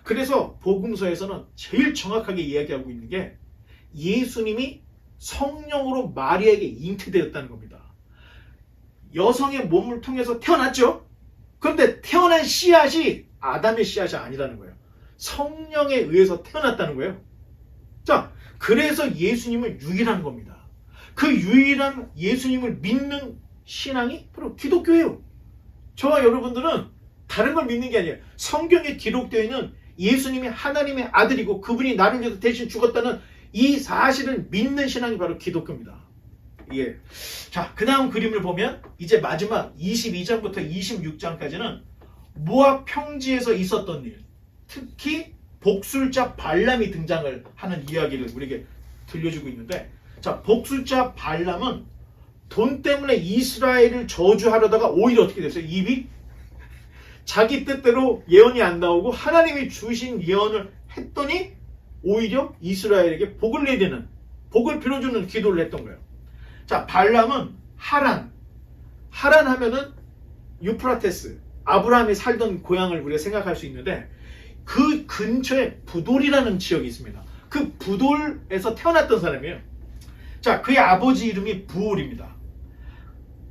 그래서 복음서에서는 제일 정확하게 이야기하고 있는 게 예수님이 성령으로 마리아에게 잉태되었다는 겁니다. 여성의 몸을 통해서 태어났죠. 그런데 태어난 씨앗이 아담의 씨앗이 아니라는 거예요. 성령에 의해서 태어났다는 거예요. 자, 그래서 예수님은 유일한 겁니다. 그 유일한 예수님을 믿는 신앙이 바로 기독교예요. 저와 여러분들은 다른 걸 믿는 게 아니에요. 성경에 기록되어 있는 예수님이 하나님의 아들이고 그분이 나를 위해서 대신 죽었다는 이 사실을 믿는 신앙이 바로 기독교입니다. 예. 자, 그 다음 그림을 보면 이제 마지막 22장부터 26장까지는 모압 평지에서 있었던 일, 특히 복술자 발람이 등장을 하는 이야기를 우리에게 들려주고 있는데, 자, 복술자 발람은 돈 때문에 이스라엘을 저주하려다가 오히려 어떻게 됐어요? 입이 자기 뜻대로 예언이 안 나오고 하나님이 주신 예언을 했더니 오히려 이스라엘에게 복을 내리는, 복을 빌어주는 기도를 했던 거예요. 자, 발람은 하란 하면은 유프라테스, 아브라함이 살던 고향을 우리가 생각할 수 있는데, 그 근처에 부돌이라는 지역이 있습니다. 그 부돌에서 태어났던 사람이에요. 자, 그의 아버지 이름이 부올입니다.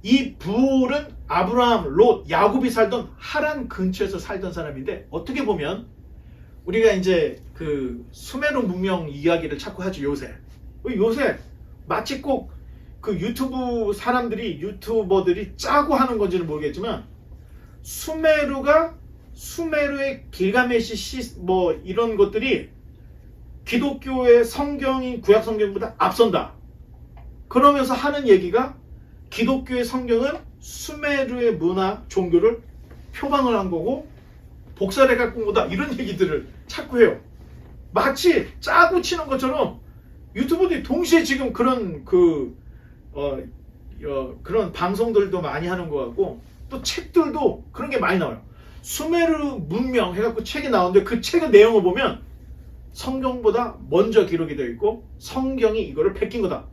이 부올은 아브라함, 롯, 야곱이 살던 하란 근처에서 살던 사람인데, 어떻게 보면 우리가 이제 그 수메르 문명 이야기를 자꾸 하죠. 요새 마치 꼭 그 유튜버들이 짜고 하는 건지는 모르겠지만 수메르의 길가메시 뭐 이런 것들이 기독교의 성경인 구약 성경보다 앞선다. 그러면서 하는 얘기가 기독교의 성경은 수메르의 문화, 종교를 표방을 한 거고 복사를 갖고 온 거다. 이런 얘기들을 자꾸 해요. 마치 짜고 치는 것처럼 유튜브들이 동시에 지금 그런 그런 방송들도 많이 하는 것 같고 또 책들도 그런 게 많이 나와요. 수메르 문명 해갖고 책이 나오는데 그 책의 내용을 보면 성경보다 먼저 기록이 되어 있고 성경이 이거를 베낀 거다.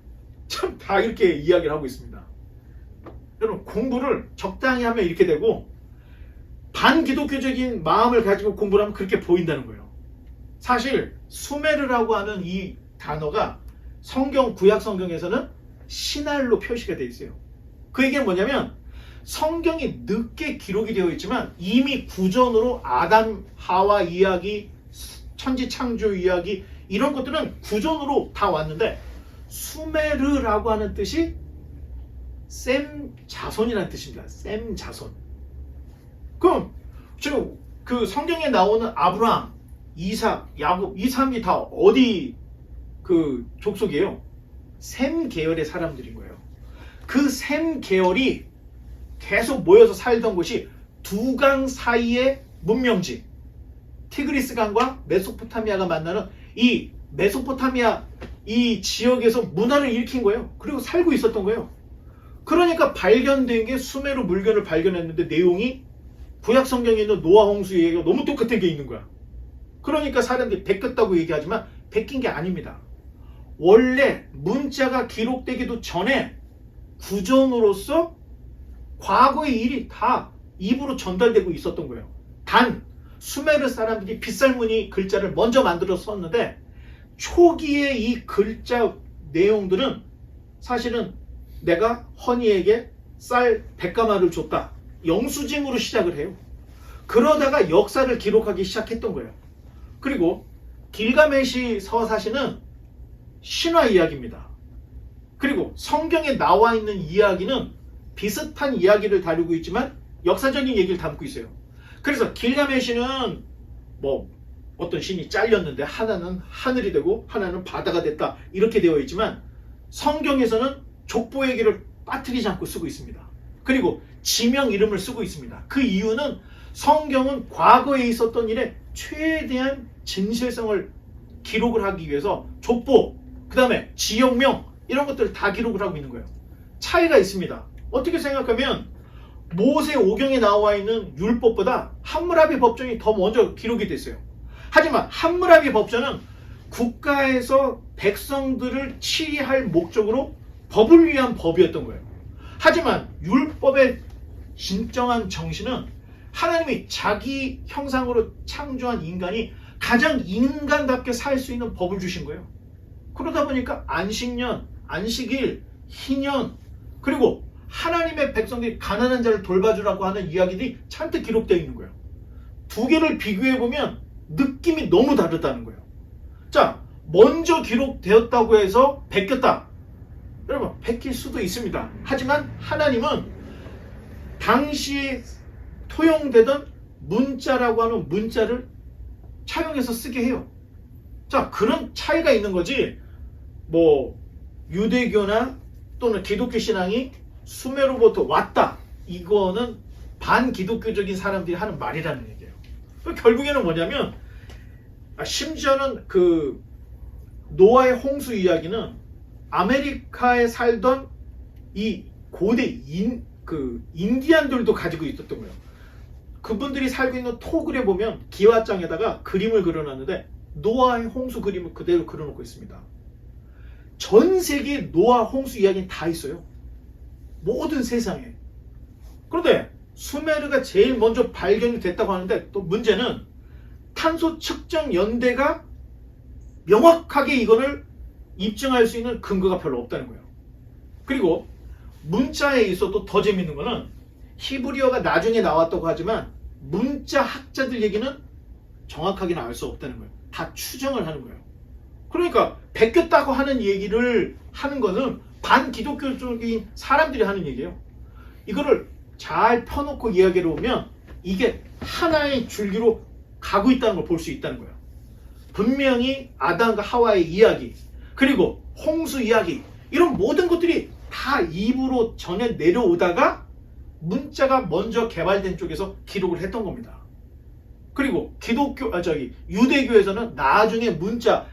참 다 이렇게 이야기를 하고 있습니다. 여러분 공부를 적당히 하면 이렇게 되고 반기독교적인 마음을 가지고 공부를 하면 그렇게 보인다는 거예요. 사실 수메르라고 하는 이 단어가 성경 구약 성경에서는 신할로 표시가 되어 있어요. 그 얘기는 뭐냐면 성경이 늦게 기록이 되어 있지만 이미 구전으로 아담 하와 이야기, 천지 창조 이야기 이런 것들은 구전으로 다 왔는데 수메르라고 하는 뜻이 셈 자손이라는 뜻입니다. 셈 자손. 그럼 지금 그 성경에 나오는 아브라함, 이삭, 야곱 이 사람이 다 어디 그 족속이에요? 셈 계열의 사람들인 거예요. 그 셈 계열이 계속 모여서 살던 곳이 두 강 사이의 문명지 티그리스 강과 메소포타미아가 만나는 이 메소포타미아 이 지역에서 문화를 일으킨 거예요. 그리고 살고 있었던 거예요. 그러니까 발견된 게 수메르 물건을 발견했는데 내용이 구약 성경에 있는 노아 홍수 얘기가 너무 똑같은 게 있는 거야. 그러니까 사람들이 베꼈다고 얘기하지만 베낀 게 아닙니다. 원래 문자가 기록되기도 전에 구전으로서 과거의 일이 다 입으로 전달되고 있었던 거예요. 단 수메르 사람들이 빗살무늬 글자를 먼저 만들어 썼는데 초기에 이 글자 내용들은 사실은 내가 허니에게 쌀 100가마를 줬다. 영수증으로 시작을 해요. 그러다가 역사를 기록하기 시작했던 거예요. 그리고 길가메시 서사시는 신화 이야기입니다. 그리고 성경에 나와 있는 이야기는 비슷한 이야기를 다루고 있지만 역사적인 얘기를 담고 있어요. 그래서 길가메시는 뭐 어떤 신이 잘렸는데 하나는 하늘이 되고 하나는 바다가 됐다 이렇게 되어 있지만 성경에서는 족보 얘기를 빠뜨리지 않고 쓰고 있습니다. 그리고 지명 이름을 쓰고 있습니다. 그 이유는 성경은 과거에 있었던 일에 최대한 진실성을 기록을 하기 위해서 족보, 그 다음에 지역명 이런 것들을 다 기록을 하고 있는 거예요. 차이가 있습니다. 어떻게 생각하면 모세 오경에 나와 있는 율법보다 함무라비 법전이 더 먼저 기록이 됐어요. 하지만 함무라비 법전은 국가에서 백성들을 치리할 목적으로 법을 위한 법이었던 거예요. 하지만 율법의 진정한 정신은 하나님이 자기 형상으로 창조한 인간이 가장 인간답게 살 수 있는 법을 주신 거예요. 그러다 보니까 안식년, 안식일, 희년 그리고 하나님의 백성들이 가난한 자를 돌봐주라고 하는 이야기들이 잔뜩 기록되어 있는 거예요. 두 개를 비교해보면 느낌이 너무 다르다는 거예요. 자, 먼저 기록되었다고 해서 베꼈다. 여러분, 베낄 수도 있습니다. 하지만 하나님은 당시에 토용되던 문자라고 하는 문자를 차용해서 쓰게 해요. 자, 그런 차이가 있는 거지. 뭐 유대교나 또는 기독교 신앙이 수메로부터 왔다. 이거는 반기독교적인 사람들이 하는 말이라는 얘기예요. 결국에는 뭐냐면 심지어는 그 노아의 홍수 이야기는 아메리카에 살던 이 고대 인디안들도 가지고 있었던 거예요. 그분들이 살고 있는 토굴에 보면 기와장에다가 그림을 그려놨는데 노아의 홍수 그림을 그대로 그려놓고 있습니다. 전 세계 노아 홍수 이야기는 다 있어요. 모든 세상에. 그런데 수메르가 제일 먼저 발견이 됐다고 하는데 또 문제는 탄소 측정 연대가 명확하게 이거를 입증할 수 있는 근거가 별로 없다는 거예요. 그리고 문자에 있어도 더 재밌는 거는 히브리어가 나중에 나왔다고 하지만 문자 학자들 얘기는 정확하게는 알 수 없다는 거예요. 다 추정을 하는 거예요. 그러니까 베꼈다고 하는 얘기를 하는 거는 반기독교적인 사람들이 하는 얘기예요. 이거를 잘 펴놓고 이야기를 보면 이게 하나의 줄기로 가고 있다는 걸 볼 수 있다는 거예요. 분명히 아담과 하와의 이야기, 그리고 홍수 이야기, 이런 모든 것들이 다 입으로 전해 내려오다가 문자가 먼저 개발된 쪽에서 기록을 했던 겁니다. 그리고 유대교에서는 나중에 문자,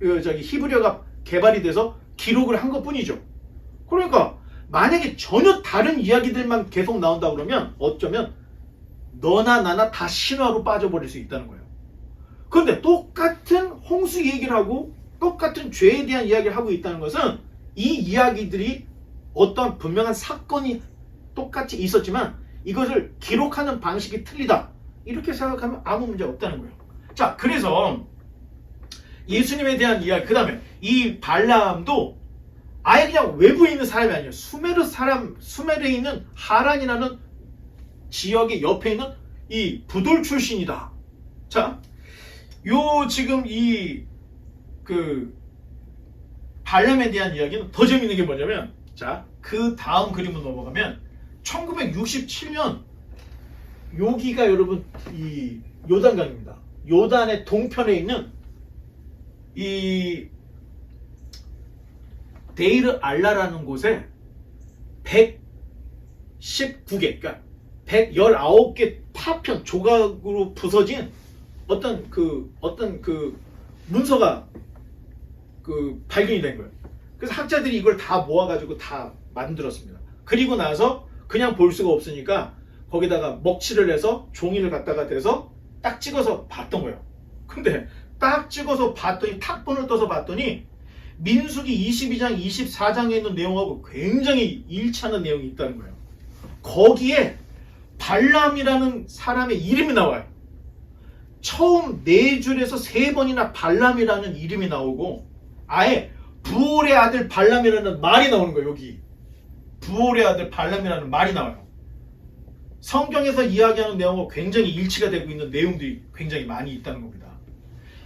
히브리어가 개발이 돼서 기록을 한 것뿐이죠. 그러니까 만약에 전혀 다른 이야기들만 계속 나온다 그러면 어쩌면 너나 나나 다 신화로 빠져버릴 수 있다는 거예요. 그런데 똑같은 홍수 얘기를 하고 똑같은 죄에 대한 이야기를 하고 있다는 것은 이 이야기들이 어떤 분명한 사건이 똑같이 있었지만 이것을 기록하는 방식이 틀리다, 이렇게 생각하면 아무 문제 없다는 거예요. 자, 그래서 예수님에 대한 이야기, 그 다음에 이 발람도 아예 그냥 외부에 있는 사람이 아니에요. 수메르에 있는 하란이라는 지역의 옆에 있는 이 부돌 출신이다. 자, 지금 발람에 대한 이야기는 더 재밌는 게 뭐냐면, 자, 그 다음 그림으로 넘어가면 1967년 여기가 여러분 이 요단강입니다. 요단의 동편에 있는 이 데이르 알라라는 곳에 119개, 그러니까 119개 파편 조각으로 부서진 어떤 문서가 발견이 된 거예요. 그래서 학자들이 이걸 다 모아가지고 다 만들었습니다. 그리고 나서 그냥 볼 수가 없으니까 거기다가 먹칠을 해서 종이를 갖다가 대서 딱 찍어서 봤던 거예요. 근데 딱 찍어서 봤더니, 탁본을 떠서 봤더니 민수기 22장 24장에 있는 내용하고 굉장히 일치하는 내용이 있다는 거예요. 거기에 발람이라는 사람의 이름이 나와요. 처음 4줄에서 3번이나 발람이라는 이름이 나오고 아예 부올의 아들 발람이라는 말이 나오는 거예요. 여기 부올의 아들 발람이라는 말이 나와요. 성경에서 이야기하는 내용과 굉장히 일치가 되고 있는 내용들이 굉장히 많이 있다는 겁니다.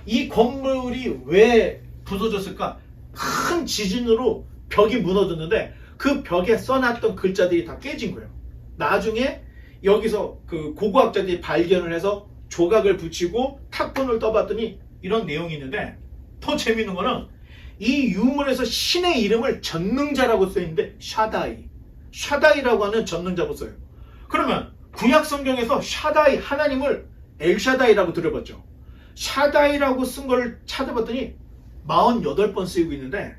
이 건물이 왜 부서졌을까? 큰 지진으로 벽이 무너졌는데 그 벽에 써놨던 글자들이 다 깨진 거예요. 나중에 여기서 그 고고학자들이 발견을 해서 조각을 붙이고 탁본을 떠봤더니 이런 내용이 있는데, 더 재밌는 거는 이 유물에서 신의 이름을 전능자라고 써있는데 샤다이라고 하는 전능자고 써요. 그러면 구약 성경에서 샤다이, 하나님을 엘샤다이라고 들어봤죠. 샤다이라고 쓴 걸 찾아봤더니 48번 쓰이고 있는데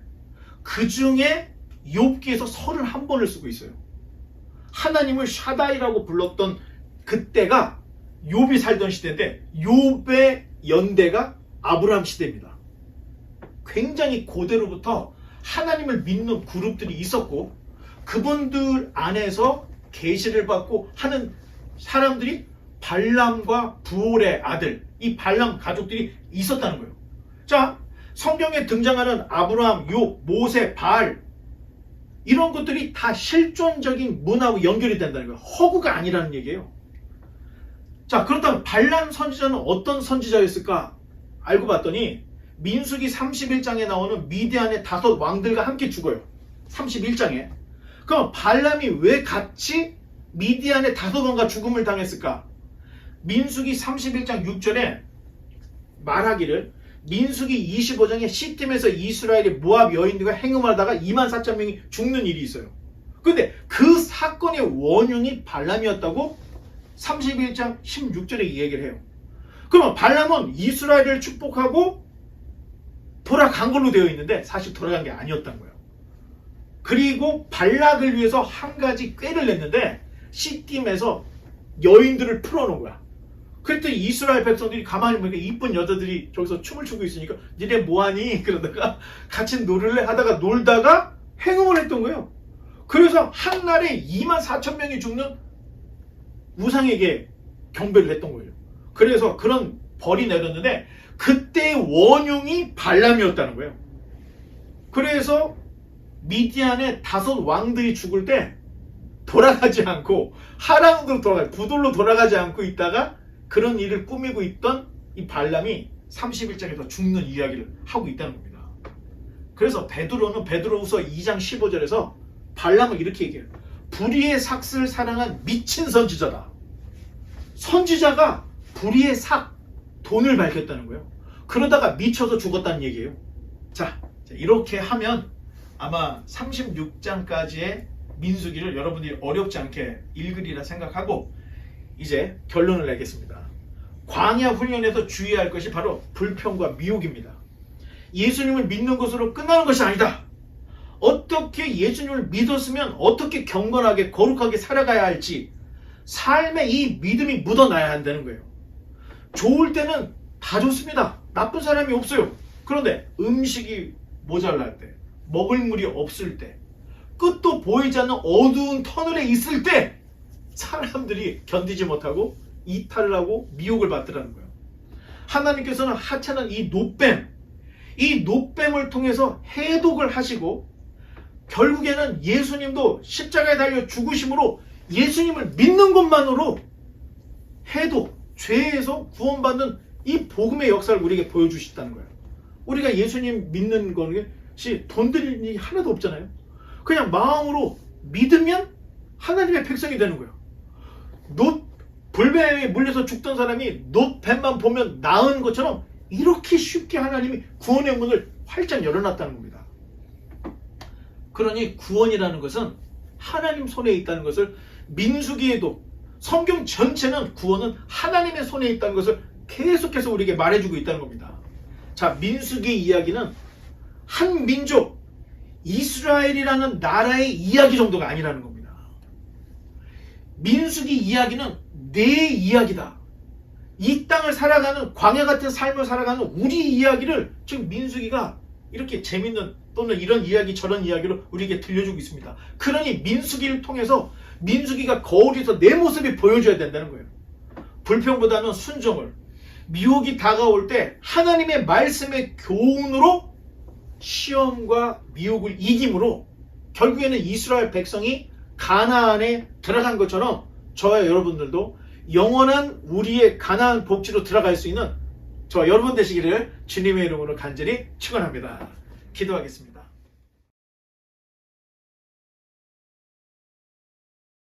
그 중에 욥기에서 31번을 쓰고 있어요. 하나님을 샤다이라고 불렀던 그때가 욥이 살던 시대인데 욥의 연대가 아브라함 시대입니다. 굉장히 고대로부터 하나님을 믿는 그룹들이 있었고 그분들 안에서 계시를 받고 하는 사람들이 발람과 부올의 아들, 이 발람 가족들이 있었다는 거예요. 자, 성경에 등장하는 아브라함, 욥, 모세, 바알, 이런 것들이 다 실존적인 문화하고 연결이 된다는 거예요. 허구가 아니라는 얘기예요. 자, 그렇다면 발람 선지자는 어떤 선지자였을까? 알고 봤더니 민수기 31장에 나오는 미디안의 5 왕들과 함께 죽어요. 31장에. 그럼 발람이 왜 같이 미디안의 5왕과 죽음을 당했을까? 민수기 31장 6절에 말하기를, 민수기 25장에 시팀에서 이스라엘의 모압 여인들과 행음하다가 24,000명이 죽는 일이 있어요. 근데 그 사건의 원흉이 발람이었다고 31장 16절에 이 얘기를 해요. 그러면 발람은 이스라엘을 축복하고 돌아간 걸로 되어 있는데 사실 돌아간 게 아니었던 거예요. 그리고 발락을 위해서 한 가지 꾀를 냈는데 시팀에서 여인들을 풀어놓은 거야. 그랬더니 이스라엘 백성들이 가만히 보니까 이쁜 여자들이 저기서 춤을 추고 있으니까 니네 뭐하니? 그러다가 같이 노를래 하다가 놀다가 행음을 했던 거예요. 그래서 한날에 24,000명이 죽는 우상에게 경배를 했던 거예요. 그래서 그런 벌이 내렸는데 그때의 원흉이 발람이었다는 거예요. 그래서 미디안의 5 왕들이 죽을 때 돌아가지 않고 하란으로 부돌로 돌아가지 않고 있다가 그런 일을 꾸미고 있던 이 발람이 31장에서 죽는 이야기를 하고 있다는 겁니다. 그래서 베드로는 베드로후서 2장 15절에서 발람을 이렇게 얘기해요. 불의의 삭슬 사랑한 미친 선지자다. 선지자가 불의의 삭, 돈을 밝혔다는 거예요. 그러다가 미쳐서 죽었다는 얘기예요. 자, 이렇게 하면 아마 36장까지의 민수기를 여러분들이 어렵지 않게 읽으리라 생각하고 이제 결론을 내겠습니다. 광야 훈련에서 주의할 것이 바로 불평과 미혹입니다. 예수님을 믿는 것으로 끝나는 것이 아니다. 어떻게 예수님을 믿었으면 어떻게 경건하게 거룩하게 살아가야 할지 삶에 이 믿음이 묻어나야 한다는 거예요. 좋을 때는 다 좋습니다. 나쁜 사람이 없어요. 그런데 음식이 모자랄 때, 먹을 물이 없을 때, 끝도 보이지 않는 어두운 터널에 있을 때 사람들이 견디지 못하고 이탈을 하고 미혹을 받더라는 거예요. 하나님께서는 하찮은 이 노뱀을 통해서 해독을 하시고 결국에는 예수님도 십자가에 달려 죽으심으로 예수님을 믿는 것만으로 해독, 죄에서 구원받는 이 복음의 역사를 우리에게 보여주셨다는 거예요. 우리가 예수님 믿는 것이 돈 들일 일이 하나도 없잖아요. 그냥 마음으로 믿으면 하나님의 백성이 되는 거예요. 불뱀에 물려서 죽던 사람이 노뱀만 보면 나은 것처럼 이렇게 쉽게 하나님이 구원의 문을 활짝 열어놨다는 겁니다. 그러니 구원이라는 것은 하나님 손에 있다는 것을 민수기에도 성경 전체는 구원은 하나님의 손에 있다는 것을 계속해서 우리에게 말해주고 있다는 겁니다. 자, 민수기 이야기는 한 민족 이스라엘이라는 나라의 이야기 정도가 아니라는 겁니다. 민수기 이야기는 내 이야기다. 이 땅을 살아가는 광야 같은 삶을 살아가는 우리 이야기를 지금 민수기가 이렇게 재밌는 또는 이런 이야기 저런 이야기로 우리에게 들려주고 있습니다. 그러니 민수기를 통해서 민수기가 거울에서 내 모습이 보여줘야 된다는 거예요. 불평보다는 순종을, 미혹이 다가올 때 하나님의 말씀의 교훈으로 시험과 미혹을 이김으로 결국에는 이스라엘 백성이 가나안에 들어간 것처럼 저와 여러분들도 영원한 우리의 가나안 복지로 들어갈 수 있는 저와 여러분 되시기를 주님의 이름으로 간절히 축원합니다. 기도하겠습니다.